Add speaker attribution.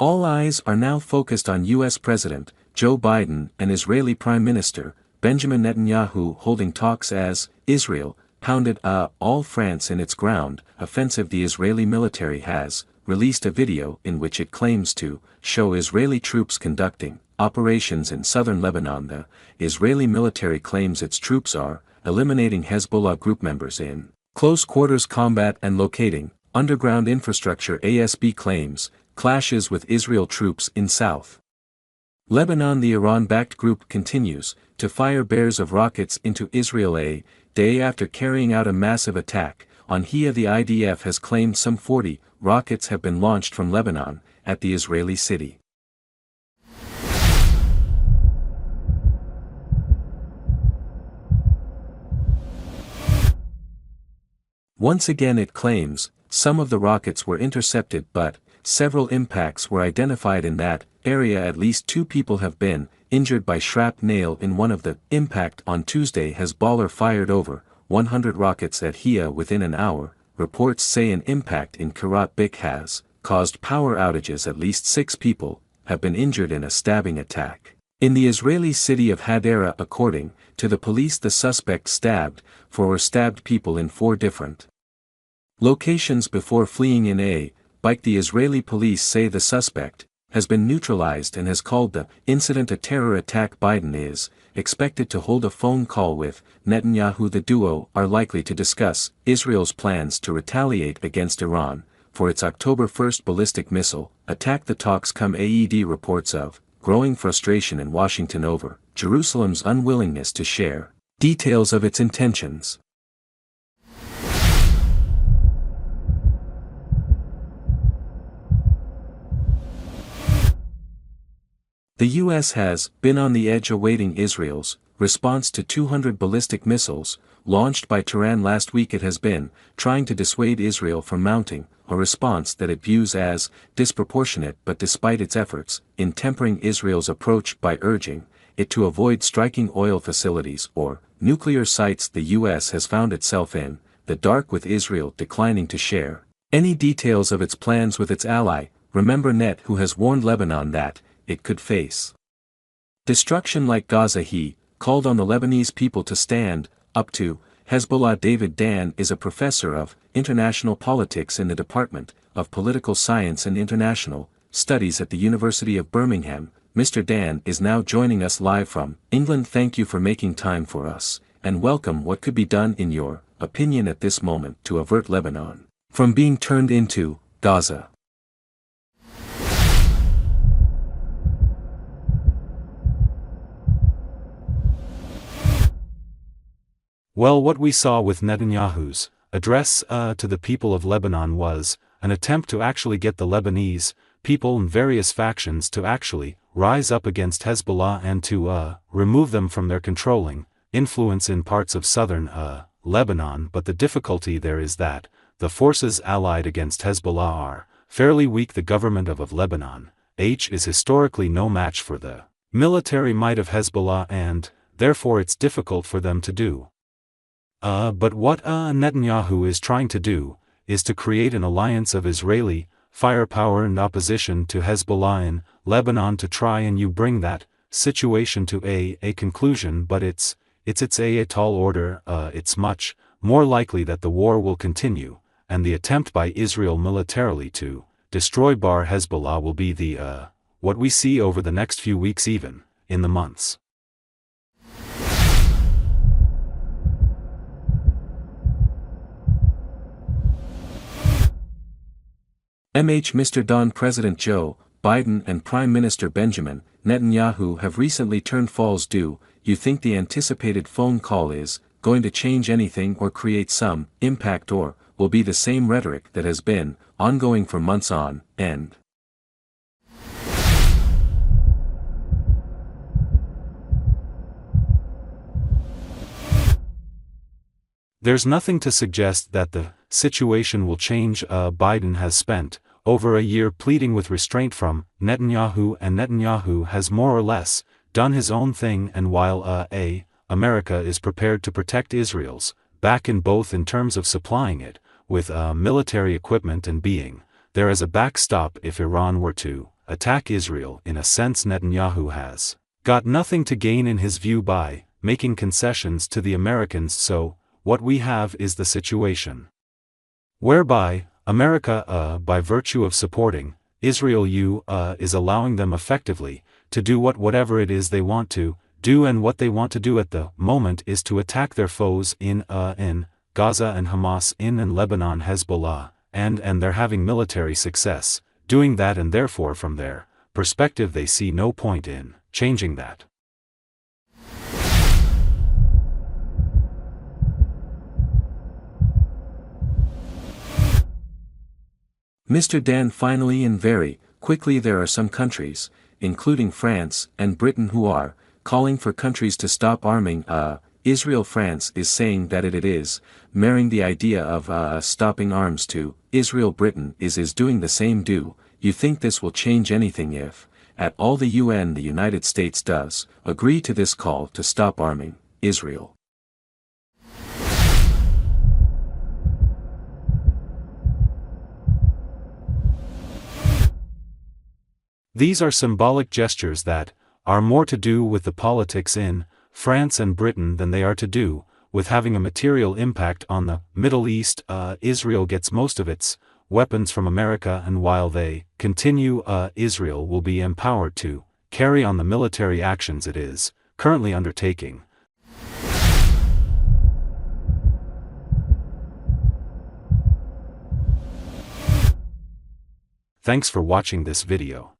Speaker 1: All eyes are now focused on U.S. President Joe Biden and Israeli Prime Minister Benjamin Netanyahu holding talks as Israel pounded all France in its ground offensive. The Israeli military has released a video in which it claims to show Israeli troops conducting operations in southern Lebanon. The Israeli military claims its troops are eliminating Hezbollah group members in close quarters combat and locating underground infrastructure. ASB claims clashes with Israel troops in South Lebanon. The Iran-backed group continues to fire bears of rockets into Israel a day after carrying out a massive attack on Hia. The IDF has claimed some 40 rockets have been launched from Lebanon at the Israeli city. Once again it claims some of the rockets were intercepted, but several impacts were identified in that area. At least 2 people have been injured by shrapnel in one of the impact on Tuesday. Hezbollah fired over 100 rockets at Hia within an hour. Reports say an impact in Kiryat Bik has caused power outages. At least 6 people have been injured in a stabbing attack in the Israeli city of Hadera. According to the police, the suspect stabbed 4 people in 4 different locations before fleeing in a bike. The Israeli police say the suspect has been neutralized and has called the incident a terror attack. Biden is expected to hold a phone call with Netanyahu. The duo are likely to discuss Israel's plans to retaliate against Iran for its October 1st ballistic missile attack. The talks come amid reports of growing frustration in Washington over Jerusalem's unwillingness to share details of its intentions. The U.S. has been on the edge awaiting Israel's response to 200 ballistic missiles launched by Tehran last week. It has been trying to dissuade Israel from mounting a response that it views as disproportionate, but despite its efforts in tempering Israel's approach by urging it to avoid striking oil facilities or nuclear sites, the U.S. has found itself in the dark, with Israel declining to share any details of its plans with its ally. Remember Net, who has warned Lebanon that it could face destruction like Gaza. He called on the Lebanese people to stand up to Hezbollah. David Dan is a professor of international politics in the Department of Political Science and International Studies at the University of Birmingham. Mr. Dan is now joining us live from England. Thank you for making time for us, and welcome. What could be done in your opinion at this moment to avert Lebanon from being turned into Gaza?
Speaker 2: Well, what we saw with Netanyahu's address to the people of Lebanon was an attempt to actually get the Lebanese people and various factions to actually rise up against Hezbollah and to remove them from their controlling influence in parts of southern Lebanon. But the difficulty there is that the forces allied against Hezbollah are fairly weak. The government of Lebanon is historically no match for the military might of Hezbollah, and therefore it's difficult for them to do. But what Netanyahu is trying to do is to create an alliance of Israeli firepower and opposition to Hezbollah in Lebanon to try and bring that situation to a conclusion. But it's a tall order. It's much more likely that the war will continue, and the attempt by Israel militarily to destroy Hezbollah will be the what we see over the next few weeks, even in the months.
Speaker 1: Mr. Don, President Joe Biden and Prime Minister Benjamin Netanyahu have recently turned false. Do you think the anticipated phone call is going to change anything or create some impact, or will be the same rhetoric that has been ongoing for months on end?
Speaker 2: There's nothing to suggest that the situation will change. Biden has spent over a year pleading with restraint from Netanyahu, and Netanyahu has more or less done his own thing. And while America is prepared to protect Israel's back in both in terms of supplying it with military equipment and being there as a backstop if Iran were to attack Israel. In a sense, Netanyahu has got nothing to gain in his view by making concessions to the Americans, so what we have is the situation whereby America, by virtue of supporting Israel, is allowing them effectively to do whatever it is they want to do, and what they want to do at the moment is to attack their foes in Gaza and Hamas in Lebanon, Hezbollah, and they're having military success doing that, and therefore from their perspective they see no point in changing that.
Speaker 1: Mr. Dan, finally and very quickly, there are some countries, including France and Britain, who are calling for countries to stop arming Israel. France is saying that it is marrying the idea of stopping arms to Israel. Britain is doing the same. Do you think this will change anything if, at all, the UN, the United States, does agree to this call to stop arming Israel?
Speaker 2: These are symbolic gestures that are more to do with the politics in France and Britain than they are to do with having a material impact on the Middle East. Israel gets most of its weapons from America, and while they continue, Israel will be empowered to carry on the military actions it is currently undertaking. Thanks for watching this video.